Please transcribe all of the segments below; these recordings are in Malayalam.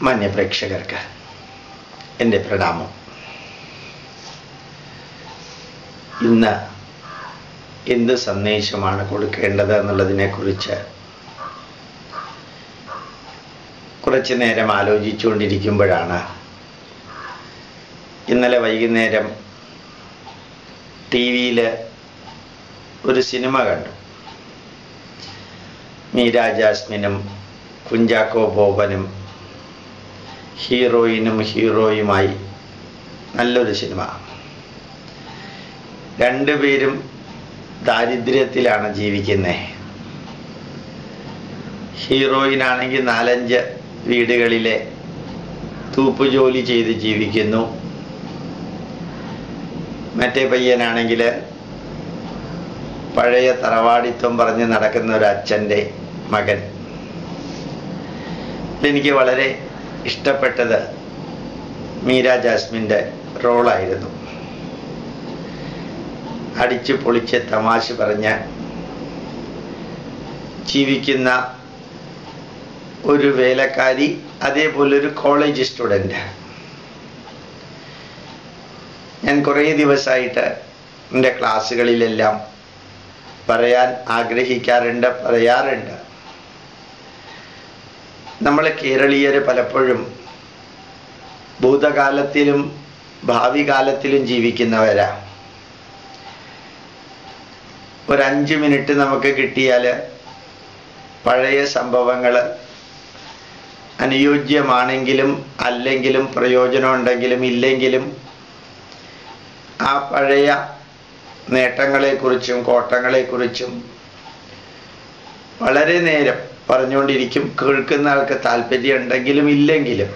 മാന്യപ്രേക്ഷകർക്ക് എൻ്റെ പ്രണാമം. ഇന്ന് എന്ത് സന്ദേശമാണ് കൊടുക്കേണ്ടത് എന്നുള്ളതിനെക്കുറിച്ച് കുറച്ചു നേരം ആലോചിച്ചുകൊണ്ടിരിക്കുമ്പോഴാണ് ഇന്നലെ വൈകുന്നേരം TV-യിൽ ഒരു സിനിമ കണ്ടു. മീര ജാസ്മിനും കുഞ്ചാക്കോ ബോബനും ഹീറോയിനും ഹീറോയുമായി നല്ലൊരു സിനിമ. രണ്ടുപേരും ദാരിദ്ര്യത്തിലാണ് ജീവിക്കുന്നത്. ഹീറോയിനാണെങ്കിൽ 4-5 വീടുകളിലെ തൂപ്പുജോലി ചെയ്ത് ജീവിക്കുന്നു. മറ്റേ പയ്യനാണെങ്കിൽ പഴയ തറവാടിത്വം പറഞ്ഞ് നടക്കുന്ന ഒരു അച്ഛൻ്റെ മകൻ. എനിക്ക് വളരെ ഇഷ്ടപ്പെട്ടത് മീര ജാസ്മിൻ്റെ റോളായിരുന്നു. അടിച്ച് പൊളിച്ച് തമാശ പറഞ്ഞ് ജീവിക്കുന്ന ഒരു വേലക്കാരി, അതേപോലൊരു കോളേജ് സ്റ്റുഡൻറ്റ്. ഞാൻ കുറേ ദിവസമായിട്ട് എൻ്റെ ക്ലാസ്സുകളിലെല്ലാം പറയാൻ ആഗ്രഹിക്കാറുണ്ട്, പറയാറുണ്ട്. നമ്മൾ കേരളീയർ പലപ്പോഴും ഭൂതകാലത്തിലും ഭാവി കാലത്തിലും ജീവിക്കുന്നവരാ. ഒരു 5 മിനിറ്റ് നമുക്ക് കിട്ടിയാൽ പഴയ സംഭവങ്ങൾ അനുയോജ്യമാണെങ്കിലും അല്ലെങ്കിലും പ്രയോജനമുണ്ടെങ്കിലും ഇല്ലെങ്കിലും ആ പഴയ നേട്ടങ്ങളെക്കുറിച്ചും കോട്ടങ്ങളെക്കുറിച്ചും വളരെ നേരം പറഞ്ഞുകൊണ്ടിരിക്കും. കേൾക്കുന്ന ആൾക്ക് താല്പര്യം ഉണ്ടെങ്കിലും ഇല്ലെങ്കിലും.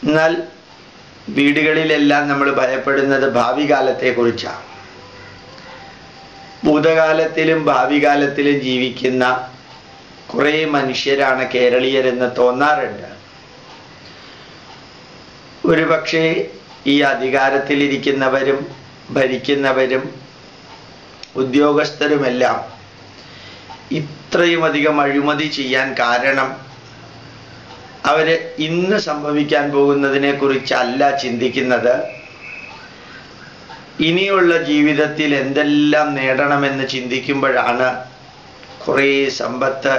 എന്നാൽ വീടുകളിലെല്ലാം നമ്മൾ ഭയപ്പെടുന്നത് ഭാവി കാലത്തെക്കുറിച്ചാണ്. ഭൂതകാലത്തിലും ഭാവി കാലത്തിലും ജീവിക്കുന്ന കുറേ മനുഷ്യരാണ് കേരളീയരെന്ന് തോന്നാറുണ്ട്. ഒരുപക്ഷെ ഈ അധികാരത്തിലിരിക്കുന്നവരും ഭരിക്കുന്നവരും ഉദ്യോഗസ്ഥരുമെല്ലാം ഇത്രയും അധികം അഴിമതി ചെയ്യാൻ കാരണം അവര് ഇന്ന് സംഭവിക്കാൻ പോകുന്നതിനെ കുറിച്ചല്ല ചിന്തിക്കുന്നത്. ഇനിയുള്ള ജീവിതത്തിൽ എന്തെല്ലാം നേടണമെന്ന് ചിന്തിക്കുമ്പോഴാണ് കുറേ സമ്പത്ത്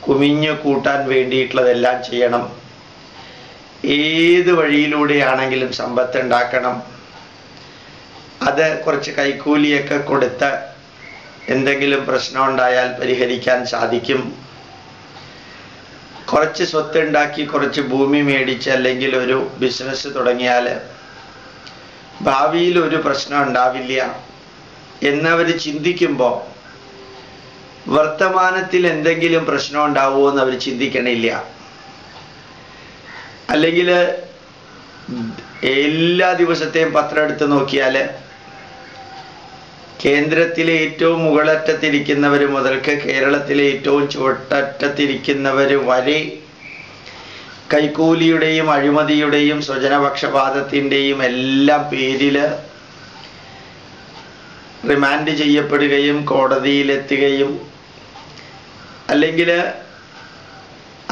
കുമിഞ്ഞു കൂട്ടാൻ വേണ്ടിയിട്ടുള്ളതെല്ലാം ചെയ്യണം. ഏത് വഴിയിലൂടെയാണെങ്കിലും സമ്പത്ത് ഉണ്ടാക്കണം. അത് കുറച്ച് കൈക്കൂലിയൊക്കെ കൊടുത്ത് എന്തെങ്കിലും പ്രശ്നം ഉണ്ടായാൽ പരിഹരിക്കാൻ സാധിക്കും. കുറച്ച് സ്വത്ത് ഉണ്ടാക്കി കുറച്ച് ഭൂമി മേടിച്ച് അല്ലെങ്കിൽ ഒരു ബിസിനസ് തുടങ്ങിയാൽ ഭാവിയിൽ ഒരു പ്രശ്നം ഉണ്ടാവില്ല എന്നവർ ചിന്തിക്കുമ്പോൾ വർത്തമാനത്തിൽ എന്തെങ്കിലും പ്രശ്നം ഉണ്ടാവുമോ എന്ന് അവർ ചിന്തിക്കണില്ല. അല്ലെങ്കിൽ എല്ലാ ദിവസത്തെയും പത്രം എടുത്ത് നോക്കിയാൽ കേന്ദ്രത്തിലെ ഏറ്റവും മുകളറ്റത്തിരിക്കുന്നവർ മുതൽക്ക് കേരളത്തിലെ ഏറ്റവും ചുവട്ടറ്റത്തിരിക്കുന്നവർ വരെ കൈക്കൂലിയുടെയും അഴിമതിയുടെയും സ്വജനപക്ഷപാതത്തിൻ്റെയും എല്ലാം പേരിൽ റിമാൻഡ് ചെയ്യപ്പെടുകയും കോടതിയിലെത്തുകയും അല്ലെങ്കിൽ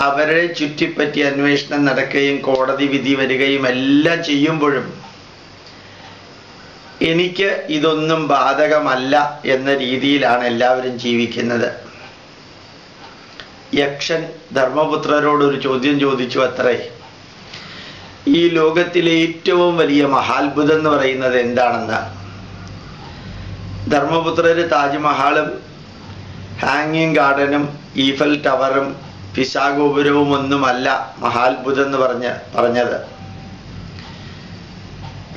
അവരെ ചുറ്റിപ്പറ്റി അന്വേഷണം നടക്കുകയും കോടതി വിധി വരികയും എല്ലാം ചെയ്യുമ്പോഴും എനിക്ക് ഇതൊന്നും ബാധകമല്ല എന്ന രീതിയിലാണ് എല്ലാവരും ജീവിക്കുന്നത്. യക്ഷൻ ധർമ്മപുത്രരോടൊരു ചോദ്യം ചോദിച്ചു അത്രേ, ഈ ലോകത്തിലെ ഏറ്റവും വലിയ മഹാത്ഭുതം എന്ന് പറയുന്നത് എന്താണെന്ന്. ധർമ്മപുത്രര് താജ്മഹാളും ഹാങ്ങിങ് ഗാർഡനും ഈഫൽ ടവറും പിസാ ഗോപുരവും ഒന്നുമല്ല മഹാത്ഭുതം എന്ന് പറഞ്ഞത്.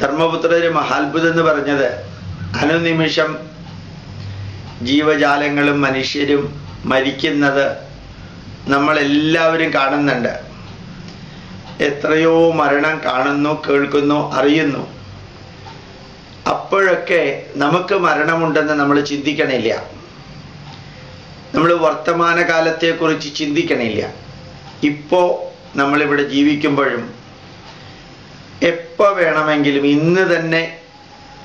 ധർമ്മപുത്രര് മഹാത്ഭുതം എന്ന് പറഞ്ഞത് അനുനിമിഷം ജീവജാലങ്ങളും മനുഷ്യരും മരിക്കുന്നത് നമ്മളെല്ലാവരും കാണുന്നുണ്ട്. എത്രയോ മരണം കാണുന്നു, കേൾക്കുന്നു, അറിയുന്നു. അപ്പോഴൊക്കെ നമുക്ക് മരണമുണ്ടെന്ന് നമ്മൾ ചിന്തിക്കണില്ല. നമ്മൾ വർത്തമാനകാലത്തെക്കുറിച്ച് ചിന്തിക്കണില്ല. ഇപ്പോൾ നമ്മളിവിടെ ജീവിക്കുമ്പോഴും എപ്പോൾ വേണമെങ്കിലും ഇന്ന് തന്നെ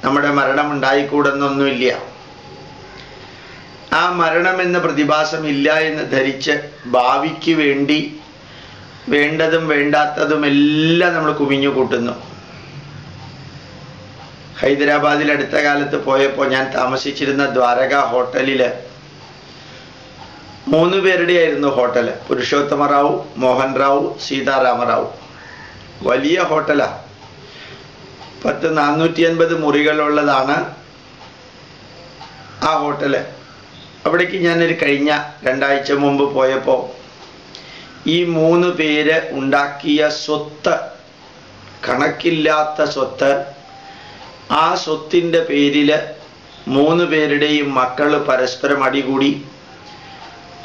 നമ്മുടെ മരണം ഉണ്ടായിക്കൂടെന്നൊന്നുമില്ല. ആ മരണമെന്ന പ്രതിഭാസം ഇല്ല എന്ന് ധരിച്ച് ഭാവിക്ക് വേണ്ടി വേണ്ടതും വേണ്ടാത്തതും എല്ലാം നമ്മൾ കുമിഞ്ഞു കൂട്ടുന്നു. ഹൈദരാബാദിൽ അടുത്ത കാലത്ത് പോയപ്പോൾ ഞാൻ താമസിച്ചിരുന്ന ദ്വാരക ഹോട്ടലില് 3 പേരുടെയായിരുന്നു ഹോട്ടല്. പുരുഷോത്തമ റാവു, മോഹൻ റാവു, സീതാരാമറാവു. വലിയ ഹോട്ടലാ. 450 മുറികളുള്ളതാണ് ആ ഹോട്ടല്. അവിടേക്ക് ഞാനൊരു കഴിഞ്ഞ 2 ആഴ്ച മുമ്പ് പോയപ്പോൾ ഈ 3 പേര് ഉണ്ടാക്കിയ സ്വത്ത്, കണക്കില്ലാത്ത സ്വത്ത്, ആ സ്വത്തിൻ്റെ പേരിൽ 3 പേരുടെയും മക്കൾ പരസ്പരം അടികൂടി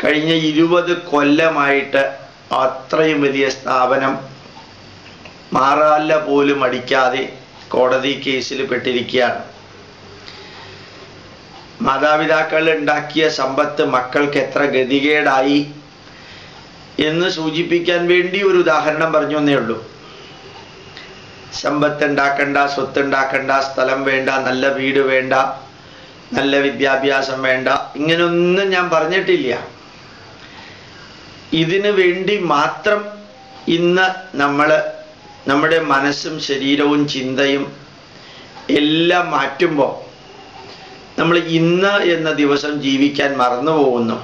കഴിഞ്ഞ 20 കൊല്ലമായിട്ട് അത്രയും വലിയ സ്ഥാപനം മാറാല പോലും അടിക്കാതെ കോടതി കേസിൽ പെട്ടിരിക്കുകയാണ്. മാതാപിതാക്കൾ ഉണ്ടാക്കിയ സമ്പത്ത് മക്കൾക്ക് എത്ര ഗതികേടായി എന്ന് സൂചിപ്പിക്കാൻ വേണ്ടി ഒരു ഉദാഹരണം പറഞ്ഞു എന്നേ ഉള്ളൂ. സമ്പത്ത് ഉണ്ടാക്കണ്ട, സ്വത്ത് ഉണ്ടാക്കണ്ട, സ്ഥലം വേണ്ട, നല്ല വീട് വേണ്ട, നല്ല വിദ്യാഭ്യാസം വേണ്ട, ഇങ്ങനൊന്നും ഞാൻ പറഞ്ഞിട്ടില്ല. ഇതിനു വേണ്ടി മാത്രം ഇന്ന് നമ്മുടെ മനസ്സും ശരീരവും ചിന്തയും എല്ലാം മാറ്റുമ്പോൾ നമ്മൾ ഇന്ന് എന്ന ദിവസം ജീവിക്കാൻ മറന്നു പോകുന്നു.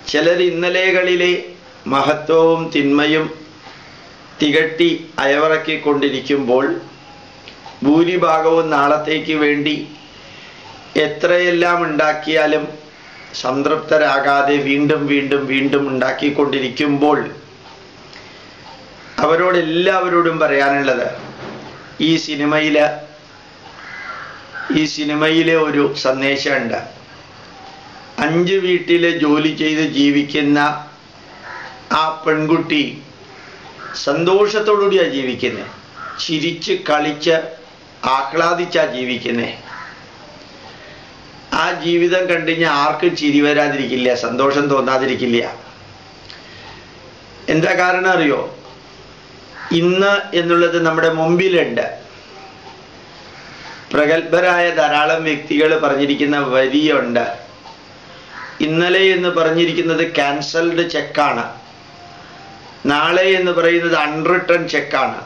ചിലർ ഇന്നലെകളിലെ മഹത്വവും തിന്മയും തികട്ടി അയവിറക്കിക്കൊണ്ടിരിക്കുമ്പോൾ ഭൂരിഭാഗവും നാളത്തേക്ക് വേണ്ടി എത്രയെല്ലാം ഉണ്ടാക്കിയാലും സംതൃപ്തരാകാതെ വീണ്ടും വീണ്ടും വീണ്ടും ഉണ്ടാക്കിക്കൊണ്ടിരിക്കുമ്പോൾ അവരോടെല്ലാവരോടും പറയാനുള്ളത്, ഈ സിനിമയിലെ ഒരു സന്ദേശമുണ്ട്. 5 വീട്ടിൽ ജോലി ചെയ്ത് ജീവിക്കുന്ന ആ പെൺകുട്ടി സന്തോഷത്തോടുകൂടിയാണ് ജീവിക്കുന്നത്, ചിരിച്ച് കളിച്ച് ആഹ്ലാദിച്ചാ ജീവിക്കുന്നത്. ആ ജീവിതം കണ്ടുകഴിഞ്ഞാൽ ആർക്കും ചിരി വരാതിരിക്കില്ല, സന്തോഷം തോന്നാതിരിക്കില്ല. എന്താ കാരണം അറിയോ? ഇന്ന് എന്നുള്ളത് നമ്മുടെ മുമ്പിലുണ്ട്. പ്രഗത്ഭരായ ധാരാളം വ്യക്തികൾ പറഞ്ഞിരിക്കുന്ന വരിയുണ്ട്. ഇന്നലെ എന്ന് പറഞ്ഞിരിക്കുന്നത് ക്യാൻസൽഡ് ചെക്കാണ്, നാളെ എന്ന് പറയുന്നത് അൺറിട്ടൺ ചെക്കാണ്,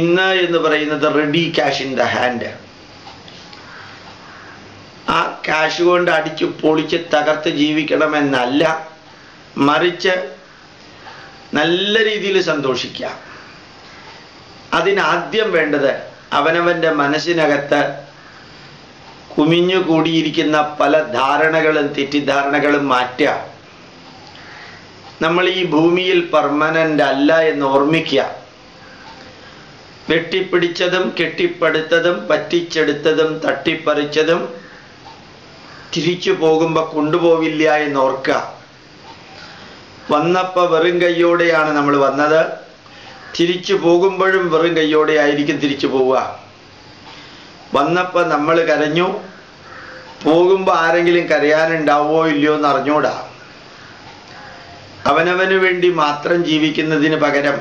ഇന്ന് എന്ന് പറയുന്നത് ready cash in the hand. ആ ക്യാഷ് കൊണ്ട് അടിച്ചു പൊളിച്ച് തകർത്ത് ജീവിക്കണമെന്നല്ല, മറിച്ച് നല്ല രീതിയിൽ സന്തോഷിക്കാം. അതിനാദ്യം വേണ്ടത് അവനവൻ്റെ മനസ്സിനകത്ത് കുമിഞ്ഞു കൂടിയിരിക്കുന്ന പല ധാരണകളും തെറ്റിദ്ധാരണകളും മാറ്റുക. നമ്മൾ ഈ ഭൂമിയിൽ പെർമനൻ്റ് അല്ല എന്ന് ഓർമ്മിക്കുക. വെട്ടിപ്പിടിച്ചതും കെട്ടിപ്പടുത്തതും പറ്റിച്ചെടുത്തതും തട്ടിപ്പറിച്ചതും തിരിച്ചു പോകുമ്പോൾ കൊണ്ടുപോവില്ല എന്നോർക്കുക. വന്നപ്പോൾ വെറും കൈയോടെയാണ് നമ്മൾ വന്നത്, തിരിച്ചു പോകുമ്പോഴും വെറും കൈയോടെ ആയിരിക്കും തിരിച്ചു പോവുക. വന്നപ്പോൾ നമ്മൾ കരഞ്ഞു, പോകുമ്പോൾ ആരെങ്കിലും കരയാനുണ്ടാവോ ഇല്ലയോ എന്ന് അറിഞ്ഞൂടാ. അവനവന് വേണ്ടി മാത്രം ജീവിക്കുന്നതിന് പകരം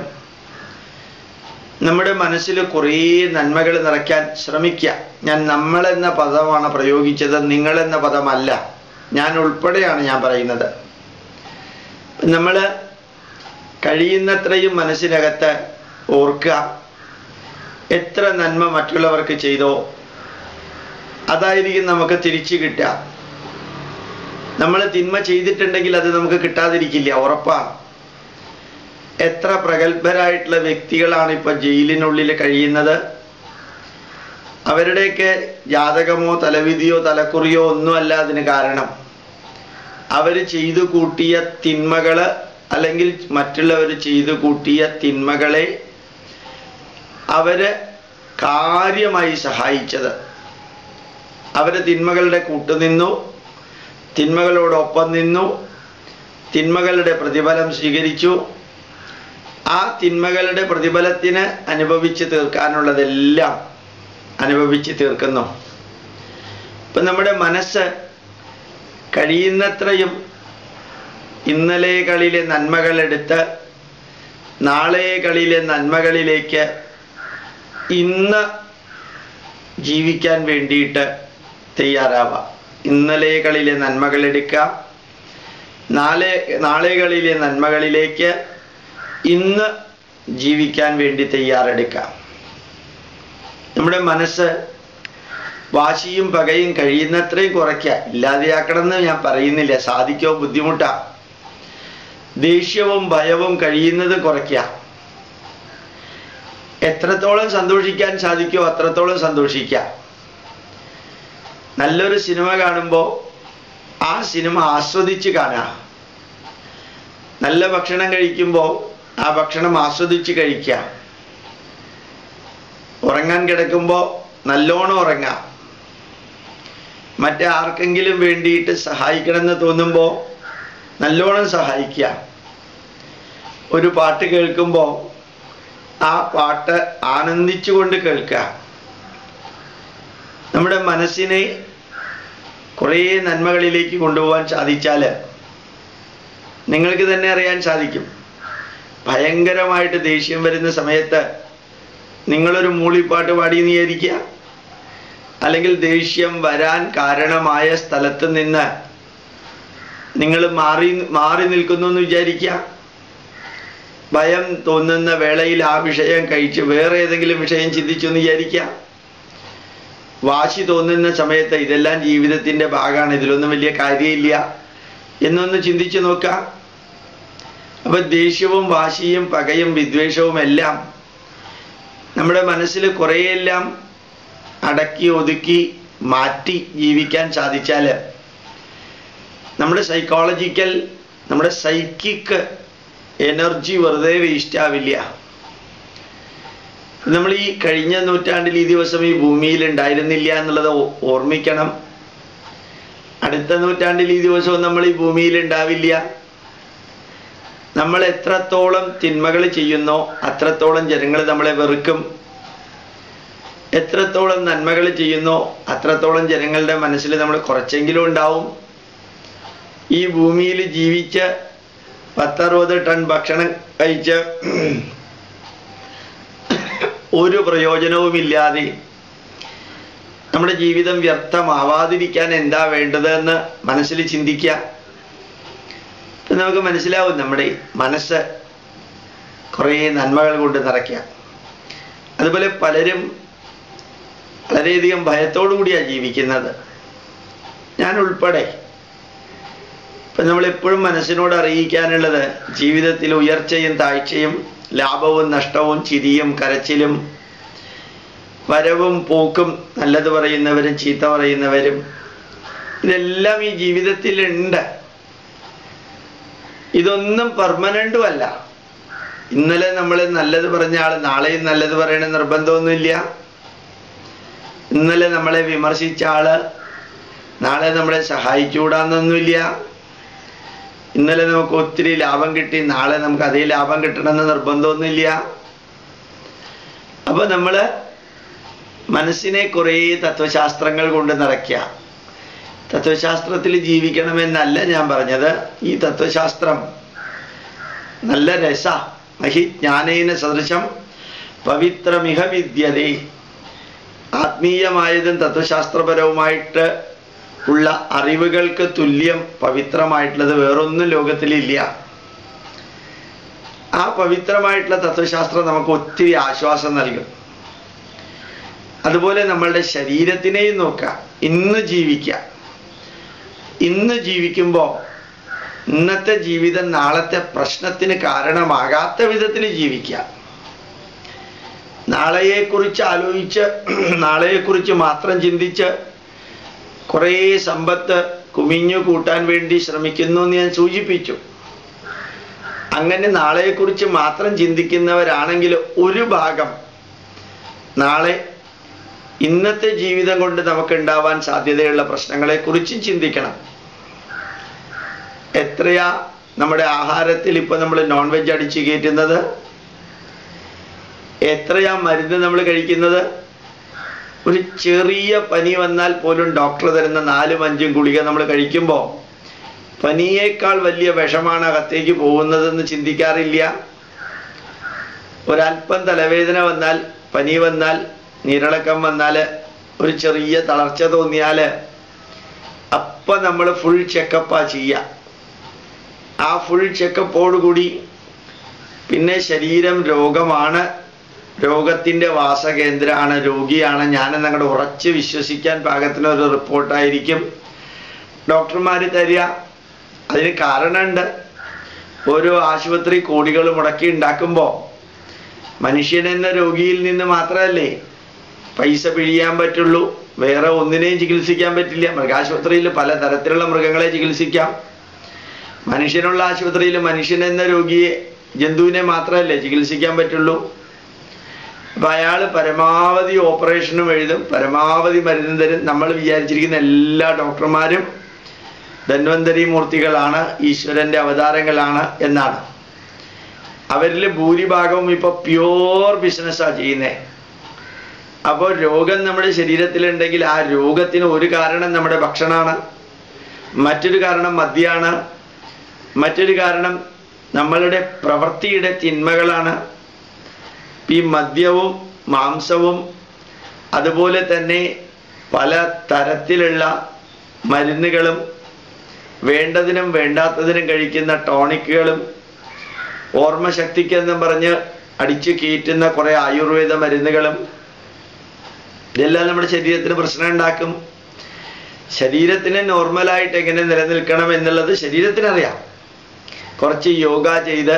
നമ്മുടെ മനസ്സിൽ കുറേ നന്മകൾ നിറയ്ക്കാൻ ശ്രമിക്കുക. ഞാൻ നമ്മളെന്ന പദമാണ് പ്രയോഗിച്ചത്, നിങ്ങളെന്ന പദമല്ല, ഞാൻ ഉൾപ്പെടെയാണ് ഞാൻ പറയുന്നത്. നമ്മൾ കഴിയുന്നത്രയും മനസ്സിനകത്ത് ഓർക്കുക, എത്ര നന്മ മറ്റുള്ളവർക്ക് ചെയ്തോ അതായിരിക്കും നമുക്ക് തിരിച്ചു കിട്ടുക. നമ്മൾ തിന്മ ചെയ്തിട്ടുണ്ടെങ്കിൽ അത് നമുക്ക് കിട്ടാതിരിക്കില്ല, ഉറപ്പാണ്. എത്ര പ്രഗത്ഭരായിട്ടുള്ള വ്യക്തികളാണ് ഇപ്പം ജയിലിനുള്ളിൽ കഴിയുന്നത്. അവരുടെയൊക്കെ ജാതകമോ തലവിധിയോ തലക്കുറിയോ ഒന്നുമല്ല അതിന് കാരണം. അവർ ചെയ്തു കൂട്ടിയ തിന്മകൾ, അല്ലെങ്കിൽ മറ്റുള്ളവർ ചെയ്തു കൂട്ടിയ തിന്മകളെ അവര് കാര്യമായി സഹായിച്ചത്. അവർ തിന്മകളുടെ കൂട്ടുനിന്നു, തിന്മകളോടൊപ്പം നിന്നു, തിന്മകളുടെ പ്രതിഫലം സ്വീകരിച്ചു. ആ തിന്മകളുടെ പ്രതിഫലത്തിന് അനുഭവിച്ച് തീർക്കാനുള്ളതെല്ലാം അനുഭവിച്ച് തീർക്കുന്നു. ഇപ്പം നമ്മുടെ മനസ്സ് കഴിയുന്നത്രയും ഇന്നലെകളിലെ നന്മകളെടുത്ത് നാളെകളിലെ നന്മകളിലേക്ക് ഇന്ന് ജീവിക്കാൻ വേണ്ടിയിട്ട് തയ്യാറാവാം. ഇന്നലെകളിലെ നന്മകൾ എടുക്കുക. നാളെകളിലെ നന്മകളിലേക്ക് ഇന്ന് ജീവിക്കാൻ വേണ്ടി തയ്യാറെടുക്കുക. നമ്മുടെ മനസ്സ് വാശിയും പകയും കഴിയുന്നത്രയും കുറയ്ക്കുക. ഇല്ലാതെയാക്കണമെന്ന് ഞാൻ പറയുന്നില്ല, സാധിക്കോ ബുദ്ധിമുട്ടാ. ദേഷ്യവും ഭയവും കഴിയുന്നത് കുറയ്ക്കുക. എത്രത്തോളം സന്തോഷിക്കാൻ സാധിക്കോ അത്രത്തോളം സന്തോഷിക്കുക. നല്ലൊരു സിനിമ കാണുമ്പോൾ ആ സിനിമ ആസ്വദിച്ച് കാണുക. നല്ല ഭക്ഷണം കഴിക്കുമ്പോൾ ആ ഭക്ഷണം ആസ്വദിച്ച് കഴിക്കുക. ഉറങ്ങാൻ കിടക്കുമ്പോൾ നല്ലോണം ഉറങ്ങുക. മറ്റേ ആർക്കെങ്കിലും വേണ്ടിയിട്ട് സഹായിക്കണമെന്ന് തോന്നുമ്പോൾ നല്ലോണം സഹായിക്കുക. ഒരു പാട്ട് കേൾക്കുമ്പോൾ ആ പാട്ട് ആനന്ദിച്ചുകൊണ്ട് കേൾക്കുക. നമ്മുടെ മനസ്സിനെ കുറേ നന്മകളിലേക്ക് കൊണ്ടുപോകാൻ സാധിച്ചാൽ നിങ്ങൾക്ക് തന്നെ അറിയാൻ സാധിക്കും. ഭയങ്കരമായിട്ട് ദേഷ്യം വരുന്ന സമയത്ത് നിങ്ങളൊരു മൂളിപ്പാട്ട് പാടിയെന്ന് വിചാരിക്കുക. അല്ലെങ്കിൽ ദേഷ്യം വരാൻ കാരണമായ സ്ഥലത്ത് നിന്ന് നിങ്ങൾ മാറി നിൽക്കുന്നു എന്ന് വിചാരിക്കുക. ഭയം തോന്നുന്ന വേളയിൽ ആ വിഷയം കഴിച്ച് വേറെ ഏതെങ്കിലും വിഷയം ചിന്തിച്ചു എന്ന് വിചാരിക്കുക. വാശി തോന്നുന്ന സമയത്ത് ഇതെല്ലാം ജീവിതത്തിൻ്റെ ഭാഗമാണ്, ഇതിലൊന്നും വലിയ കാര്യമില്ല എന്നൊന്ന് ചിന്തിച്ചു നോക്കുക. അപ്പൊ ദേഷ്യവും വാശിയും പകയും വിദ്വേഷവും എല്ലാം നമ്മുടെ മനസ്സിൽ കുറേയെല്ലാം അടക്കി ഒതുക്കി മാറ്റി ജീവിക്കാൻ സാധിച്ചാൽ നമ്മുടെ നമ്മുടെ സൈക്കിക് എനർജി വെറുതെ വേസ്റ്റ് ആവില്ല. നമ്മൾ ഈ കഴിഞ്ഞ നൂറ്റാണ്ടിൽ ഈ ദിവസം ഈ ഭൂമിയിൽ ഉണ്ടായിരുന്നില്ല എന്നുള്ളത് ഓർമ്മിക്കണം. അടുത്ത നൂറ്റാണ്ടിൽ ഈ ദിവസവും നമ്മൾ ഈ ഭൂമിയിൽ ഉണ്ടാവില്ല. നമ്മൾ എത്രത്തോളം തിന്മകൾ ചെയ്യുന്നോ അത്രത്തോളം ജനങ്ങൾ നമ്മളെ വെറുക്കും. എത്രത്തോളം നന്മകൾ ചെയ്യുന്നോ അത്രത്തോളം ജനങ്ങളുടെ മനസ്സിൽ നമ്മൾ കുറച്ചെങ്കിലും ഉണ്ടാവും. ഈ ഭൂമിയിൽ ജീവിച്ച് 10-60 ടൺ ഭക്ഷണം കഴിച്ച് ഒരു പ്രയോജനവുമില്ലാതെ നമ്മുടെ ജീവിതം വ്യർത്ഥമാവാതിരിക്കാൻ എന്താ വേണ്ടതെന്ന് മനസ്സിൽ ചിന്തിക്കുക. നമുക്ക് മനസ്സിലാവും നമ്മുടെ മനസ്സ് കുറേ നന്മകൾ കൊണ്ട് നിറയ്ക്കുക. അതുപോലെ പലരും വളരെയധികം ഭയത്തോടു കൂടിയാണ് ജീവിക്കുന്നത്, ഞാൻ ഉൾപ്പെടെ. ഇപ്പം നമ്മളെപ്പോഴും മനസ്സിനോട് അറിയിക്കാനുള്ളത് ജീവിതത്തിൽ ഉയർച്ചയും താഴ്ചയും, ലാഭവും നഷ്ടവും, ചിരിയും കരച്ചിലും, വരവും പോക്കും, നല്ലത് പറയുന്നവരും ചീത്ത പറയുന്നവരും, ഇതെല്ലാം ഈ ജീവിതത്തിലുണ്ട്. ഇതൊന്നും പെർമനന്റും അല്ല. ഇന്നലെ നമ്മൾ നല്ലത് പറഞ്ഞ ആൾ നാളെയും നല്ലത് പറയണ നിർബന്ധമൊന്നുമില്ല. ഇന്നലെ നമ്മളെ വിമർശിച്ച ആള് നാളെ നമ്മളെ സഹായിച്ചുകൂടാന്നൊന്നുമില്ല. ഇന്നലെ നമുക്ക് ഒത്തിരി ലാഭം കിട്ടി, നാളെ നമുക്ക് അതേ ലാഭം കിട്ടണമെന്ന് നിർബന്ധമൊന്നുമില്ല. അപ്പൊ നമ്മള് മനസ്സിനെ കുറേ തത്വശാസ്ത്രങ്ങൾ കൊണ്ട് നിറയ്ക്കുക. തത്വശാസ്ത്രത്തിൽ ജീവിക്കണമെന്നല്ല ഞാൻ പറഞ്ഞത്. ഈ തത്വശാസ്ത്രം നല്ല രസ. മഹി ജ്ഞാനേന സദൃശം പവിത്രമിഹ വിദ്യതേ. ആത്മീയമായതും തത്വശാസ്ത്രപരവുമായിട്ട് ഉള്ള അറിവുകൾക്ക് തുല്യം പവിത്രമായിട്ടുള്ളത് വേറൊന്നും ലോകത്തിലില്ല. ആ പവിത്രമായിട്ടുള്ള തത്വശാസ്ത്രം നമുക്ക് ഒത്തിരി ആശ്വാസം നൽകും. അതുപോലെ നമ്മളുടെ ശരീരത്തിനെയും നോക്കുക. ഇന്ന് ജീവിക്കുക. ഇന്ന് ജീവിക്കുമ്പോൾ ഇന്നത്തെ ജീവിതം നാളത്തെ പ്രശ്നത്തിന് കാരണമാകാത്ത വിധത്തിൽ ജീവിക്കുക. നാളെയെക്കുറിച്ച് ആലോചിച്ച് നാളെയെക്കുറിച്ച് മാത്രം ചിന്തിച്ച് കുറേ സമ്പത്ത് കുമിഞ്ഞു കൂട്ടാൻ വേണ്ടി ശ്രമിക്കുന്നു എന്ന് ഞാൻ സൂചിപ്പിച്ചു. അങ്ങനെ നാളെയെക്കുറിച്ച് മാത്രം ചിന്തിക്കുന്നവരാണെങ്കിൽ ഒരു ഭാഗം നാളെ ഇന്നത്തെ ജീവിതം കൊണ്ട് നമുക്ക് ഉണ്ടാവാൻ സാധ്യതയുള്ള പ്രശ്നങ്ങളെക്കുറിച്ചും ചിന്തിക്കണം. എത്രയാ നമ്മുടെ ആഹാരത്തിൽ ഇപ്പൊ നമ്മൾ നോൺ വെജ് അടിച്ചു കയറ്റുന്നത്, എത്രയാ മരുന്ന് നമ്മൾ കഴിക്കുന്നത്. ഒരു ചെറിയ പനി വന്നാൽ പോലും ഡോക്ടർ തരുന്ന 4-5 ഗുളിക നമ്മൾ കഴിക്കുമ്പോൾ പനിയേക്കാൾ വലിയ വിഷമാണ് അകത്തേക്ക് പോകുന്നതെന്ന് ചിന്തിക്കാറില്ല. ഒരല്പം തലവേദന വന്നാൽ, പനി വന്നാൽ, നീരിളക്കം വന്നാൽ, ഒരു ചെറിയ തളർച്ച തോന്നിയാൽ അപ്പം നമ്മൾ ഫുൾ ചെക്കപ്പാ ചെയ്യുക. ആ ഫുൾ ചെക്കപ്പോടുകൂടി പിന്നെ ശരീരം രോഗമാണ്, രോഗത്തിൻ്റെ വാസകേന്ദ്രമാണ്, രോഗിയാണ് ഞാനെന്നങ്ങോട്ട് ഉറച്ച് വിശ്വസിക്കാൻ പാകത്തിനൊരു റിപ്പോർട്ടായിരിക്കും ഡോക്ടർമാർ തരിക. അതിന് കാരണമുണ്ട്. ഓരോ ആശുപത്രി കോടികൾ മുടക്കി ഉണ്ടാക്കുമ്പോൾ മനുഷ്യനെന്ന രോഗിയിൽ നിന്ന് മാത്രമല്ലേ പൈസ പിഴിയാൻ പറ്റുള്ളൂ, വേറെ ഒന്നിനെയും ചികിത്സിക്കാൻ പറ്റില്ല. മൃഗാശുപത്രിയിൽ പല തരത്തിലുള്ള മൃഗങ്ങളെ ചികിത്സിക്കാം. മനുഷ്യനുള്ള ആശുപത്രിയിൽ മനുഷ്യനെന്ന രോഗിയെ, ജന്തുവിനെ മാത്രമല്ലേ ചികിത്സിക്കാൻ പറ്റുള്ളൂ. അപ്പം അയാൾ പരമാവധി ഓപ്പറേഷനും എഴുതും, പരമാവധി മരുന്ന് തരും. നമ്മൾ വിചാരിച്ചിരിക്കുന്ന എല്ലാ ഡോക്ടർമാരും ധന്വന്തരി മൂർത്തികളാണ്, ഈശ്വരൻ്റെ അവതാരങ്ങളാണ് എന്നാണ്. അവരിൽ ഭൂരിഭാഗവും ഇപ്പോൾ പ്യോർ ബിസിനസ്സാണ് ചെയ്യുന്നത്. അപ്പോൾ രോഗം നമ്മുടെ ശരീരത്തിലുണ്ടെങ്കിൽ ആ രോഗത്തിന് ഒരു കാരണം നമ്മുടെ ഭക്ഷണമാണ്, മറ്റൊരു കാരണം മദ്യമാണ്, മറ്റൊരു കാരണം നമ്മളുടെ പ്രവൃത്തിയുടെ തിന്മകളാണ്. ഈ മദ്യവും മാംസവും അതുപോലെ തന്നെ പല തരത്തിലുള്ള മരുന്നുകളും വേണ്ടതിനും വേണ്ടാത്തതിനും കഴിക്കുന്ന ടോണിക്കുകളും ഓർമ്മശക്തിക്കെന്നും പറഞ്ഞ് അടിച്ചു കയറ്റുന്ന കുറേ ആയുർവേദ മരുന്നുകളും ഇതെല്ലാം നമ്മുടെ ശരീരത്തിന് പ്രശ്നം ഉണ്ടാക്കും. ശരീരത്തിന് നോർമലായിട്ട് എങ്ങനെ നിലനിൽക്കണം എന്നുള്ളത് ശരീരത്തിനറിയാം. കുറച്ച് യോഗ ചെയ്ത്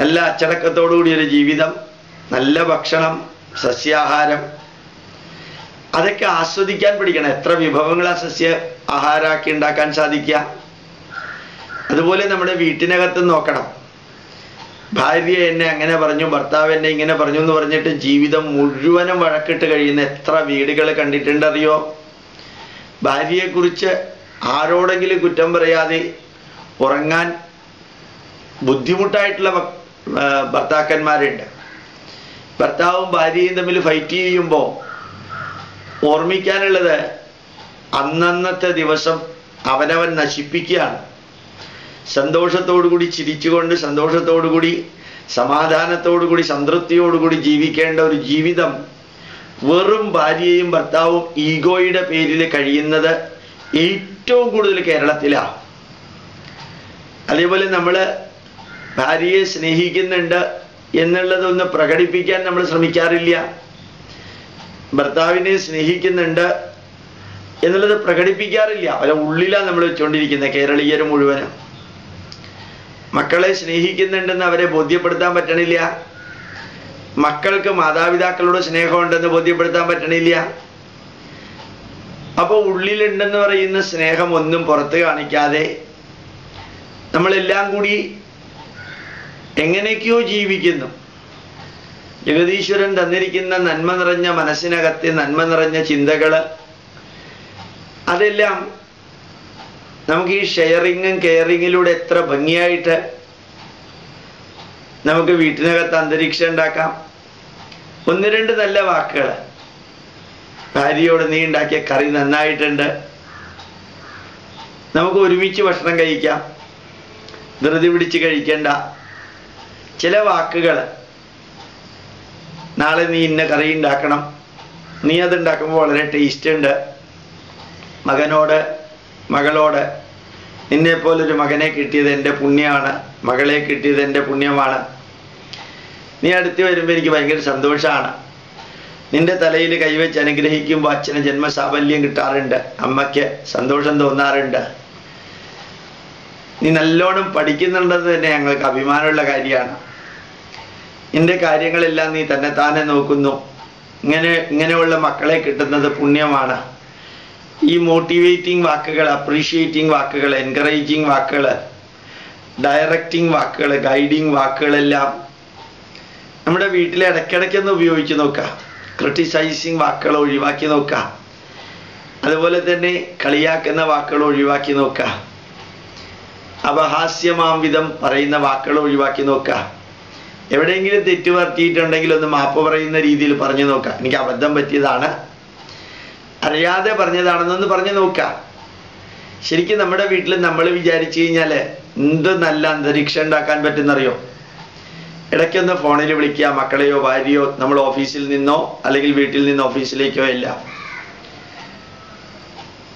നല്ല അച്ചടക്കത്തോടുകൂടിയൊരു ജീവിതം, നല്ല ഭക്ഷണം, സസ്യാഹാരം, അതൊക്കെ ആസ്വദിക്കാൻ പഠിക്കണം. എത്ര വിഭവങ്ങൾ ആ സസ്യ ആഹാരമാക്കി ഉണ്ടാക്കാൻ സാധിക്കുക. അതുപോലെ നമ്മുടെ വീട്ടിനകത്ത് നോക്കണം. ഭാര്യ എന്നെ അങ്ങനെ പറഞ്ഞു, ഭർത്താവ് എന്നെ ഇങ്ങനെ പറഞ്ഞു എന്ന് പറഞ്ഞിട്ട് ജീവിതം മുഴുവനും വഴക്കിട്ട് കഴിയുന്ന എത്ര വീടുകൾ കണ്ടിട്ടുണ്ടറിയോ? ഭാര്യയെക്കുറിച്ച് ആരോടെങ്കിലും കുറ്റം പറയാതെ ഉറങ്ങാൻ ബുദ്ധിമുട്ടായിട്ടുള്ള ഭർത്താക്കന്മാരുണ്ട്. ഭർത്താവും ഭാര്യയും തമ്മിൽ ഫൈറ്റ് ചെയ്യുമ്പോൾ ഓർമ്മിക്കാനുള്ളത് അന്നന്നത്തെ ദിവസം അവനവൻ നശിപ്പിക്കുകയാണ്. സന്തോഷത്തോടുകൂടി ചിരിച്ചുകൊണ്ട്, സന്തോഷത്തോടുകൂടി, സമാധാനത്തോടുകൂടി, സംതൃപ്തിയോടുകൂടി ജീവിക്കേണ്ട ഒരു ജീവിതം വെറും ഭാര്യയും ഭർത്താവും ഈഗോയുടെ പേരിൽ കഴിയുന്നത് ഏറ്റവും കൂടുതൽ കേരളത്തിലാണ്. അതേപോലെ നമ്മൾ ഭാര്യയെ സ്നേഹിക്കുന്നുണ്ട് എന്നുള്ളതൊന്ന് പ്രകടിപ്പിക്കാൻ നമ്മൾ ശ്രമിക്കാറില്ല. ഭർത്താവിനെ സ്നേഹിക്കുന്നുണ്ട് എന്നുള്ളത് പ്രകടിപ്പിക്കാറില്ല. അവരെ ഉള്ളിലാണ് നമ്മൾ വെച്ചുകൊണ്ടിരിക്കുന്നത് കേരളീയർ മുഴുവനും. മക്കളെ സ്നേഹിക്കുന്നുണ്ടെന്ന് അവരെ ബോധ്യപ്പെടുത്താൻ പറ്റണില്ല. മക്കൾക്ക് മാതാപിതാക്കളോട് സ്നേഹമുണ്ടെന്ന് ബോധ്യപ്പെടുത്താൻ പറ്റണില്ല. അപ്പോൾ ഉള്ളിലുണ്ടെന്ന് പറയുന്ന സ്നേഹം ഒന്നും പുറത്ത് കാണിക്കാതെ നമ്മളെല്ലാം കൂടി എങ്ങനെയൊക്കെയോ ജീവിക്കുന്നു. ജഗതീശ്വരൻ തന്നിരിക്കുന്ന നന്മ നിറഞ്ഞ മനസ്സിനകത്തെ നന്മ നിറഞ്ഞ ചിന്തകൾ, അതെല്ലാം നമുക്ക് ഈ ഷെയറിങ്ങും കെയറിങ്ങിലൂടെ എത്ര ഭംഗിയായിട്ട് നമുക്ക് വീട്ടിനകത്ത് അന്തരീക്ഷം ഉണ്ടാക്കാം. ഒന്ന് രണ്ട് നല്ല വാക്കുകൾ, ഭാര്യയോട് നീ ഉണ്ടാക്കിയ കറി നന്നായിട്ടുണ്ട്, നമുക്ക് ഒരുമിച്ച് ഭക്ഷണം കഴിക്കാം, ധൃതി പിടിച്ച് കഴിക്കേണ്ട ചില വാക്കുകൾ, നാളെ നീ ഇന്ന കറി ഉണ്ടാക്കണം, നീ അതുണ്ടാക്കുമ്പോൾ വളരെ ടേസ്റ്റ് ഉണ്ട്, മകനോട് മകളോട് നിന്നെപ്പോലൊരു മകനെ കിട്ടിയത് എൻ്റെ പുണ്യമാണ്, മകളെ കിട്ടിയത് എൻ്റെ പുണ്യമാണ്, നീ അടുത്ത് വരുമ്പോൾ എനിക്ക് ഭയങ്കര സന്തോഷമാണ്, നിന്റെ തലയിൽ കൈവച്ച് അനുഗ്രഹിക്കുമ്പോൾ അച്ഛന് ജന്മസാഫല്യം കിട്ടാറുണ്ട്, അമ്മയ്ക്ക് സന്തോഷം തോന്നാറുണ്ട്, നീ നല്ലോണം പഠിക്കുന്നുണ്ടെന്ന് തന്നെ ഞങ്ങൾക്ക് അഭിമാനമുള്ള കാര്യമാണ്, നിന്റെ കാര്യങ്ങളെല്ലാം നീ തന്നെത്താനെ നോക്കുന്നു, ഇങ്ങനെയുള്ള മക്കളെ കിട്ടുന്നത് പുണ്യമാണ്. ഈ മോട്ടിവേറ്റിംഗ് വാക്കുകൾ, അപ്രീഷിയേറ്റിംഗ് വാക്കുകൾ, എൻകറേജിങ് വാക്കുകൾ, ഡയറക്റ്റിംഗ് വാക്കുകൾ, ഗൈഡിങ് വാക്കുകളെല്ലാം നമ്മുടെ വീട്ടിലെ ഇടയ്ക്കിടയ്ക്കൊന്ന് ഉപയോഗിച്ച് നോക്കുക. ക്രിട്ടിസൈസിങ് വാക്കുകൾ ഒഴിവാക്കി നോക്കുക. അതുപോലെ തന്നെ കളിയാക്കുന്ന വാക്കുകൾ ഒഴിവാക്കി നോക്കുക. അപഹാസ്യമാം വിധം പറയുന്ന വാക്കുകൾ ഒഴിവാക്കി നോക്കുക. എവിടെയെങ്കിലും തെറ്റ് വരുത്തിയിട്ടുണ്ടെങ്കിൽ ഒന്ന് മാപ്പ് പറയുന്ന രീതിയിൽ പറഞ്ഞു നോക്കുക. എനിക്ക് അബദ്ധം പറ്റിയതാണ്, അറിയാതെ പറഞ്ഞതാണെന്നൊന്ന് പറഞ്ഞു നോക്കുക. ശരിക്കും നമ്മുടെ വീട്ടിൽ നമ്മൾ വിചാരിച്ചു കഴിഞ്ഞാൽ എന്ത് നല്ല അന്തരീക്ഷം ഉണ്ടാക്കാൻ പറ്റുന്നറിയോ? ഇടയ്ക്കൊന്ന് ഫോണിൽ വിളിക്കുക, മക്കളെയോ ഭാര്യയോ, നമ്മൾ ഓഫീസിൽ നിന്നോ അല്ലെങ്കിൽ വീട്ടിൽ നിന്ന് ഓഫീസിലേക്കോ എല്ലാം.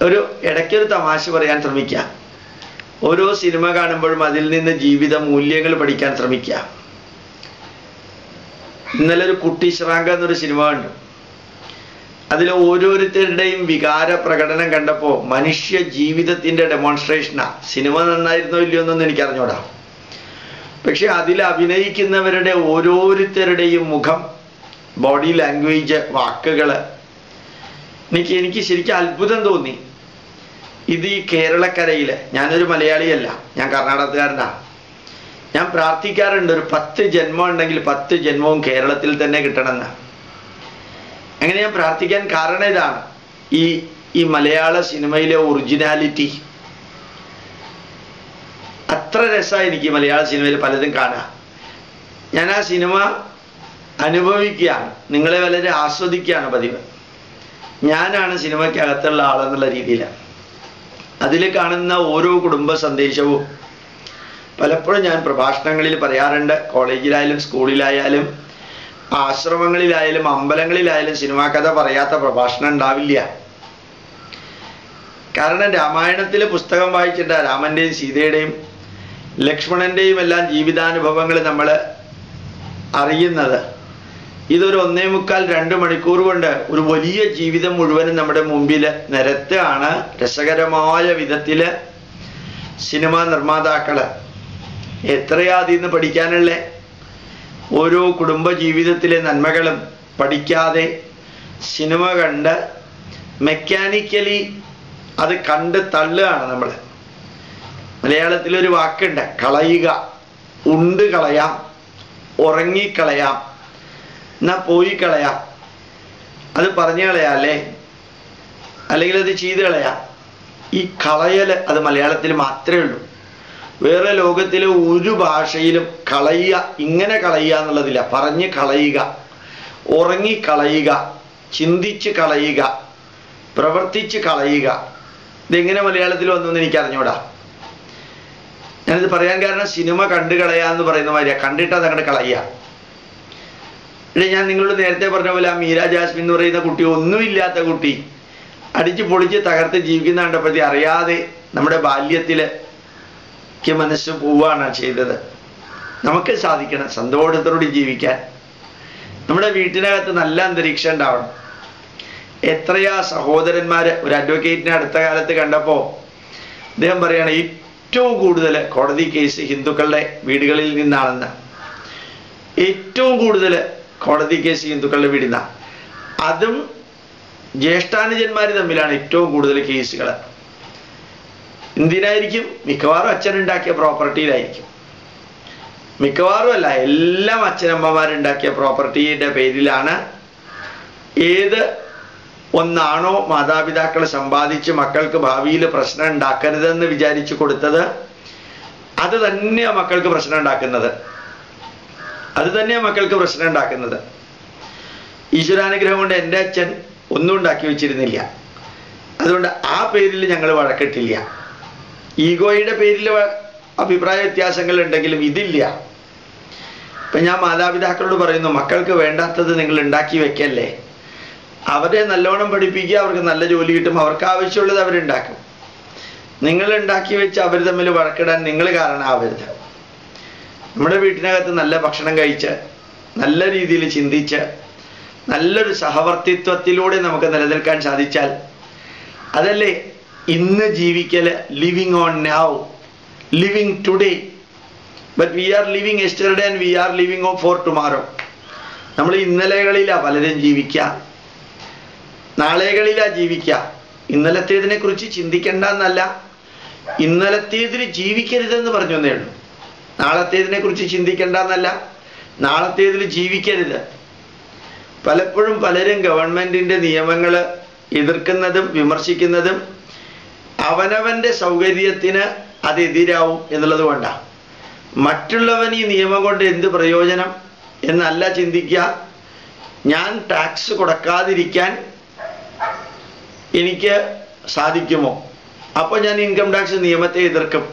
ഒരു ഇടയ്ക്കൊരു തമാശ പറയാൻ ശ്രമിക്കുക. ഓരോ സിനിമ കാണുമ്പോഴും അതിൽ നിന്ന് ജീവിത മൂല്യങ്ങൾ പഠിക്കാൻ ശ്രമിക്കുക. ഇന്നലെ ഒരു കുട്ടി ശ്രാങ്ക എന്നൊരു സിനിമ കണ്ടു. അതിൽ ഓരോരുത്തരുടെയും വികാര പ്രകടനം കണ്ടപ്പോൾ മനുഷ്യ ജീവിതത്തിന്റെ ഡെമോൺസ്ട്രേഷനാ. സിനിമ നന്നായിരുന്നോ ഇല്ലയോ എന്നൊന്നും എനിക്കറിഞ്ഞൂടാ. പക്ഷെ അതിൽ അഭിനയിക്കുന്നവരുടെ ഓരോരുത്തരുടെയും മുഖം, ബോഡി ലാംഗ്വേജ്, വാക്കുകള് എനിക്ക് ശരിക്കും അത്ഭുതം തോന്നി. ഇത് ഈ കേരളക്കരയില്, ഞാനൊരു മലയാളിയല്ല, ഞാൻ കർണാടകക്കാരനാ. ഞാൻ പ്രാർത്ഥിക്കാറുണ്ട് ഒരു 10 ജന്മം ഉണ്ടെങ്കിൽ 10 ജന്മവും കേരളത്തിൽ തന്നെ കിട്ടണമെന്ന്. അങ്ങനെ ഞാൻ പ്രാർത്ഥിക്കാൻ കാരണം ഇതാണ്, ഈ മലയാള സിനിമയിലെ ഒറിജിനാലിറ്റി അത്ര രസമാണ്. എനിക്ക് മലയാള സിനിമയിൽ പലതും കാണാം. ഞാൻ ആ സിനിമ അനുഭവിക്കുകയാണ്, നിങ്ങളെ വളരെ ആസ്വദിക്കുകയാണ് പതിവ്. ഞാനാണ് സിനിമയ്ക്കകത്തുള്ള ആളെന്നുള്ള രീതിയിൽ അതിൽ കാണുന്ന ഓരോ കുടുംബ സന്ദേശവും പലപ്പോഴും ഞാൻ പ്രഭാഷണങ്ങളിൽ പറയാറുണ്ട്. കോളേജിലായാലും സ്കൂളിലായാലും ആശ്രമങ്ങളിലായാലും അമ്പലങ്ങളിലായാലും സിനിമാ കഥ പറയാത്ത പ്രഭാഷണം ഉണ്ടാവില്ല. കാരണം രാമായണത്തിലെ പുസ്തകം വായിച്ചിട്ട് രാമന്റെയും സീതയുടെയും ലക്ഷ്മണന്റെയും എല്ലാം ജീവിതാനുഭവങ്ങൾ നമ്മൾ അറിയുന്നത്. ഇതൊരു 1.25-2 മണിക്കൂർ കൊണ്ട് ഒരു വലിയ ജീവിതം മുഴുവനും നമ്മുടെ മുമ്പിൽ നിരത്തുകയാണ്. രസകരമായ വിധത്തില് സിനിമാ നിർമ്മാതാക്കള് എത്രയാ അതിൽ നിന്ന് പഠിക്കാനുള്ള. ഓരോ കുടുംബ ജീവിതത്തിലെ നന്മകളും പഠിക്കാതെ സിനിമ കണ്ട് മെക്കാനിക്കലി അത് കണ്ട് തള്ളുകയാണ് നമ്മൾ. മലയാളത്തിലൊരു വാക്കുണ്ട്, കളയുക. ഉണ്ട് കളയാം, ഉറങ്ങിക്കളയാം, എന്നാ പോയി കളയാം, അത് പറഞ്ഞു കളയാം അല്ലേ, അല്ലെങ്കിൽ അത് ചെയ്ത് കളയാം. ഈ കളയൽ അത് മലയാളത്തിൽ മാത്രമേ ഉള്ളൂ. വേറെ ലോകത്തിലെ ഒരു ഭാഷയിലും കളയുക, ഇങ്ങനെ കളയുക എന്നുള്ളതില്ല. പറഞ്ഞ് കളയുക, ഉറങ്ങിക്കളയുക, ചിന്തിച്ച് കളയുക, പ്രവർത്തിച്ച് കളയുക. ഇതെങ്ങനെ മലയാളത്തിൽ വന്നു എന്ന് എനിക്ക് അറിഞ്ഞൂടാ. ഞാനിത് പറയാൻ കാരണം സിനിമ കണ്ടു കളയാന്ന് പറയുന്ന മാതിരിയാ, കണ്ടിട്ട് അതങ്ങോട്ട് കളയുക. ഞാൻ നിങ്ങളോട് നേരത്തെ പറഞ്ഞ പോലെ ആ മീര ജാസ്മിൻ എന്ന് പറയുന്ന കുട്ടി, ഒന്നുമില്ലാത്ത കുട്ടി അടിച്ച് പൊളിച്ച് തകർത്ത് ജീവിക്കുന്ന കണ്ടപ്പോഴത്തേ അറിയാതെ നമ്മുടെ ബാല്യത്തില് മനസ്സ് പോവാണ് ചെയ്തത്. നമുക്ക് സാധിക്കണം സന്തോഷത്തോടെ ജീവിക്കാൻ. നമ്മുടെ വീട്ടിനകത്ത് നല്ല അന്തരീക്ഷം ഉണ്ടാവണം. എത്രയാ സഹോദരന്മാര്. ഒരു അഡ്വക്കേറ്റിനെ അടുത്ത കാലത്ത് കണ്ടപ്പോ അദ്ദേഹം പറയാണ് ഏറ്റവും കൂടുതൽ കോടതി കേസ് ഹിന്ദുക്കളുടെ വീടുകളിൽ നിന്നാണെന്ന്. ഏറ്റവും കൂടുതൽ കോടതി കേസ് ഹിന്ദുക്കളുടെ വീടിൽ നിന്നാണ്. അതും ജ്യേഷ്ഠാനുജന്മാര് തമ്മിലാണ് ഏറ്റവും കൂടുതൽ കേസുകൾ. എന്തിനായിരിക്കും? മിക്കവാറും അച്ഛനുണ്ടാക്കിയ പ്രോപ്പർട്ടിയിലായിരിക്കും. മിക്കവാറും അല്ല, എല്ലാം അച്ഛനമ്മമാരുണ്ടാക്കിയ പ്രോപ്പർട്ടിയുടെ പേരിലാണ്. ഏത് ഒന്നാണോ മാതാപിതാക്കൾ സമ്പാദിച്ച് മക്കൾക്ക് ഭാവിയിൽ പ്രശ്നം ഉണ്ടാക്കരുതെന്ന് വിചാരിച്ചു കൊടുത്തത്, അത് തന്നെയാണ് മക്കൾക്ക് പ്രശ്നം ഉണ്ടാക്കുന്നത്. അത് തന്നെയാണ് മക്കൾക്ക് പ്രശ്നം ഉണ്ടാക്കുന്നത്. ഈശ്വരാനുഗ്രഹം കൊണ്ട് എൻ്റെ അച്ഛൻ ഒന്നും ഉണ്ടാക്കി വെച്ചിരുന്നില്ല. അതുകൊണ്ട് ആ പേരിൽ ഞങ്ങൾ വഴക്കിട്ടില്ല. ഈഗോയുടെ പേരിൽ അഭിപ്രായ വ്യത്യാസങ്ങൾ ഉണ്ടെങ്കിലും ഇതില്ല. ഇപ്പം ഞാൻ മാതാപിതാക്കളോട് പറയുന്നു, മക്കൾക്ക് വേണ്ടാത്തത് നിങ്ങൾ ഉണ്ടാക്കി വെക്കല്ലേ. അവരെ നല്ലോണം പഠിപ്പിക്കുക, അവർക്ക് നല്ല ജോലി കിട്ടും, അവർക്ക് ആവശ്യമുള്ളത് അവരുണ്ടാക്കും. നിങ്ങൾ ഉണ്ടാക്കി വെച്ച് അവർ തമ്മിൽ വഴക്കിടാൻ നിങ്ങൾ കാരണമാവരുത്. നമ്മുടെ വീട്ടിനകത്ത് നല്ല ഭക്ഷണം കഴിച്ച് നല്ല രീതിയിൽ ചിന്തിച്ച് നല്ലൊരു സഹവർത്തിത്വത്തിലൂടെ നമുക്ക് നിലനിൽക്കാൻ സാധിച്ചാൽ അതല്ലേ ഇന്ന് ജീവിക്കല്. Living on now, living today. But we are living yesterday and we are living on for tomorrow. നമ്മൾ ഇന്നലകളിലാണ് പലരും ജീവിക്കുക, നാളെകളിലാണ് ജീവിക്കുക. ഇന്നലത്തേതിനെ കുറിച്ച് ചിന്തിക്കേണ്ട എന്നല്ല, ഇന്നലത്തേതിന് ജീവിക്കരുതെന്ന് പറഞ്ഞു എന്നേ ഉള്ളൂ. നാളത്തേതിനെ കുറിച്ച് ചിന്തിക്കേണ്ട എന്നല്ല, നാളത്തേതിൽ ജീവിക്കരുത്. പലപ്പോഴും പലരും ഗവൺമെന്റിന്റെ നിയമങ്ങൾ എതിർക്കുന്നതും വിമർശിക്കുന്നതും അവനവന്റെ സൗകര്യത്തിന് അതെതിരാവും എന്നുള്ളത് കൊണ്ടാണ്. മറ്റുള്ളവൻ ഈ നിയമം കൊണ്ട് എന്ത് പ്രയോജനം എന്നല്ല ചിന്തിക്കുക. ഞാൻ ടാക്സ് കൊടുക്കാതിരിക്കാൻ എനിക്ക് സാധിക്കുമോ? അപ്പോൾ ഞാൻ ഇൻകം ടാക്സ് നിയമത്തെ എതിർക്കും.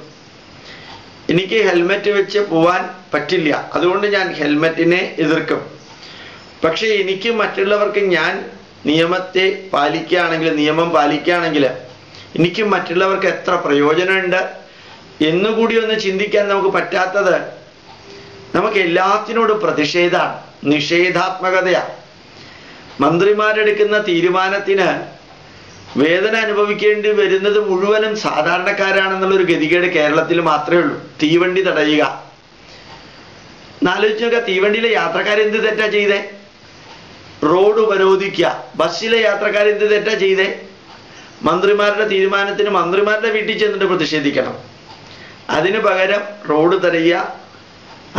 എനിക്ക് ഹെൽമെറ്റ് വെച്ച് പോവാൻ പറ്റില്ല, അതുകൊണ്ട് ഞാൻ ഹെൽമെറ്റിനെ എതിർക്കും. പക്ഷെ എനിക്ക് മറ്റുള്ളവർക്ക് ഞാൻ നിയമത്തെ പാലിക്കുകയാണെങ്കിൽ, നിയമം പാലിക്കുകയാണെങ്കിൽ എനിക്കും മറ്റുള്ളവർക്ക് എത്ര പ്രയോജനമുണ്ട് എന്നുകൂടി ഒന്ന് ചിന്തിക്കാൻ നമുക്ക് പറ്റാത്തത് നമുക്ക് എല്ലാത്തിനോടും പ്രതിഷേധമാണ്, നിഷേധാത്മകതയാണ്. മന്ത്രിമാരെടുക്കുന്ന തീരുമാനത്തിന് വേദന അനുഭവിക്കേണ്ടി വരുന്നത് മുഴുവനും സാധാരണക്കാരാണെന്നുള്ളൊരു ഗതികേട് കേരളത്തിൽ മാത്രമേ ഉള്ളൂ. തീവണ്ടി തടയുക, എന്നാലോചിച്ച് നോക്കുക, തീവണ്ടിയിലെ യാത്രക്കാരെന്ത് തെറ്റാ ചെയ്തേ? റോഡ് ഉപരോധിക്കുക, ബസ്സിലെ യാത്രക്കാരെന്ത് തെറ്റാ ചെയ്തേ? മന്ത്രിമാരുടെ തീരുമാനത്തിന് മന്ത്രിമാരുടെ വീട്ടിൽ ചെന്നിട്ട് പ്രതിഷേധിക്കണം. അതിന് പകരം റോഡ് തടയുക,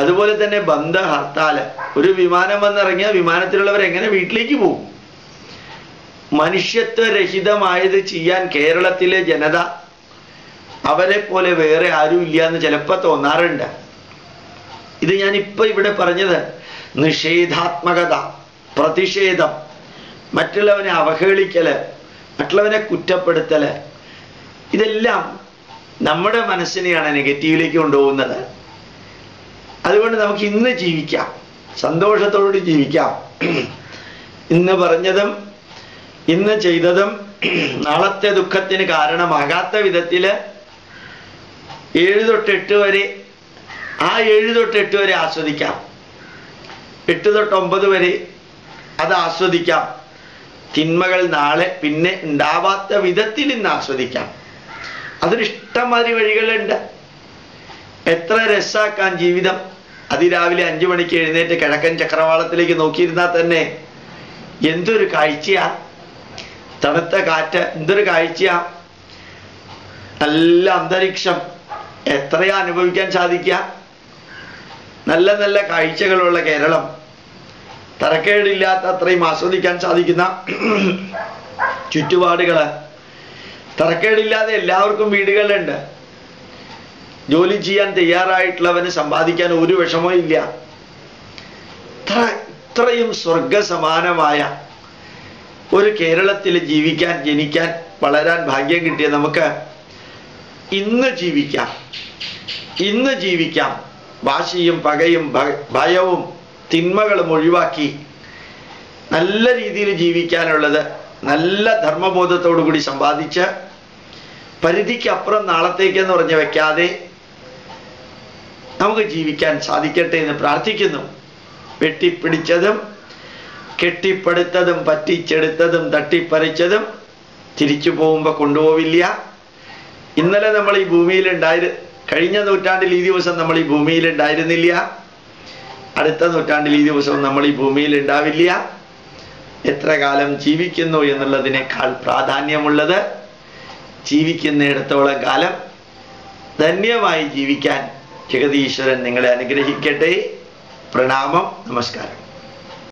അതുപോലെ തന്നെ ബന്ദ്, ഹർത്താല്. ഒരു വിമാനം വന്നിറങ്ങിയാൽ വിമാനത്തിലുള്ളവർ എങ്ങനെ വീട്ടിലേക്ക് പോകും? മനുഷ്യത്വരഹിതമായത് ചെയ്യാൻ കേരളത്തിലെ ജനത അവരെ പോലെ വേറെ ആരും ഇല്ല എന്ന് ചിലപ്പോൾ തോന്നാറുണ്ട്. ഇത് ഞാനിപ്പോൾ ഇവിടെ പറഞ്ഞത് നിഷേധാത്മകത, പ്രതിഷേധം, മറ്റുള്ളവനെ അവഹേളിക്കല്, മറ്റുള്ളവനെ കുറ്റപ്പെടുത്തല്, ഇതെല്ലാം നമ്മുടെ മനസ്സിനെയാണ് നെഗറ്റീവിലേക്ക് കൊണ്ടുപോകുന്നത്. അതുകൊണ്ട് നമുക്ക് ഇന്ന് ജീവിക്കാം, സന്തോഷത്തോടുകൂടി ജീവിക്കാം. ഇന്ന് പറഞ്ഞതും ഇന്ന് ചെയ്തതും നാളത്തെ ദുഃഖത്തിന് കാരണമാകാത്ത വിധത്തില് 7 തൊട്ട് 8 വരെ, ആ 7 തൊട്ട് 8 വരെ ആസ്വദിക്കാം, 8 തൊട്ട് 9 വരെ അത് ആസ്വദിക്കാം. തിന്മകൾ നാളെ പിന്നെ ഉണ്ടാവാത്ത വിധത്തിൽ ഇന്ന് ആസ്വദിക്കാം. അതിനിഷ്ടംമാതിരി വഴികളുണ്ട്. എത്ര രസാക്കാൻ ജീവിതം. അതിരാവിലെ 5 മണിക്ക് എഴുന്നേറ്റ് കിഴക്കൻ ചക്രവാളത്തിലേക്ക് നോക്കിയിരുന്നാൽ തന്നെ എന്തൊരു കാഴ്ചയാ! തണുത്ത കാറ്റ്, എന്തൊരു കാഴ്ചയാ! നല്ല അന്തരീക്ഷം, എത്രയാ അനുഭവിക്കാൻ സാധിക്കുക. നല്ല നല്ല കാഴ്ചകളുള്ള കേരളം, തരക്കേടില്ലാത്ത അത്രയും ആസ്വദിക്കാൻ സാധിക്കുന്ന ചുറ്റുപാടുകള്, തരക്കേടില്ലാതെ എല്ലാവർക്കും വീടുകളുണ്ട്. ജോലി ചെയ്യാൻ തയ്യാറായിട്ടുള്ളവന് സമ്പാദിക്കാൻ ഒരു വിഷമവും ഇല്ല. ഇത്രയും സ്വർഗസമാനമായ ഒരു കേരളത്തിൽ ജീവിക്കാൻ, ജനിക്കാൻ, വളരാൻ ഭാഗ്യം കിട്ടിയ നമുക്ക് ഇന്ന് ജീവിക്കാം. ഇന്ന് ജീവിക്കാം. വാശിയും പകയും ഭയവും തിന്മകളും ഒഴിവാക്കി നല്ല രീതിയിൽ ജീവിക്കാനുള്ളത് നല്ല ധർമ്മബോധത്തോടു കൂടി സമ്പാദിച്ച് പരിധിക്കപ്പുറം നാളത്തേക്കെന്ന് പറഞ്ഞ് വെക്കാതെ നമുക്ക് ജീവിക്കാൻ സാധിക്കട്ടെ എന്ന് പ്രാർത്ഥിക്കുന്നു. വെട്ടിപ്പിടിച്ചതും കെട്ടിപ്പടുത്തതും പറ്റിച്ചെടുത്തതും തട്ടിപ്പറിച്ചതും തിരിച്ചു പോകുമ്പോൾ കൊണ്ടുപോവില്ല. ഇന്നലെ നമ്മൾ ഈ കഴിഞ്ഞ നൂറ്റാണ്ടിൽ ഈ ദിവസം നമ്മൾ ഈ ഭൂമിയിൽ ഉണ്ടായിരുന്നില്ല. അടുത്ത നൂറ്റാണ്ടിൽ ഈ ദിവസവും നമ്മൾ ഈ ഭൂമിയിൽ ഉണ്ടാവില്ല. എത്ര കാലം ജീവിക്കുന്നു എന്നുള്ളതിനേക്കാൾ പ്രാധാന്യമുള്ളത് ജീവിക്കുന്നിടത്തോളം കാലം ധന്യമായി ജീവിക്കാൻ ജഗതീശ്വരൻ നിങ്ങളെ അനുഗ്രഹിക്കട്ടെ. പ്രണാമം, നമസ്കാരം.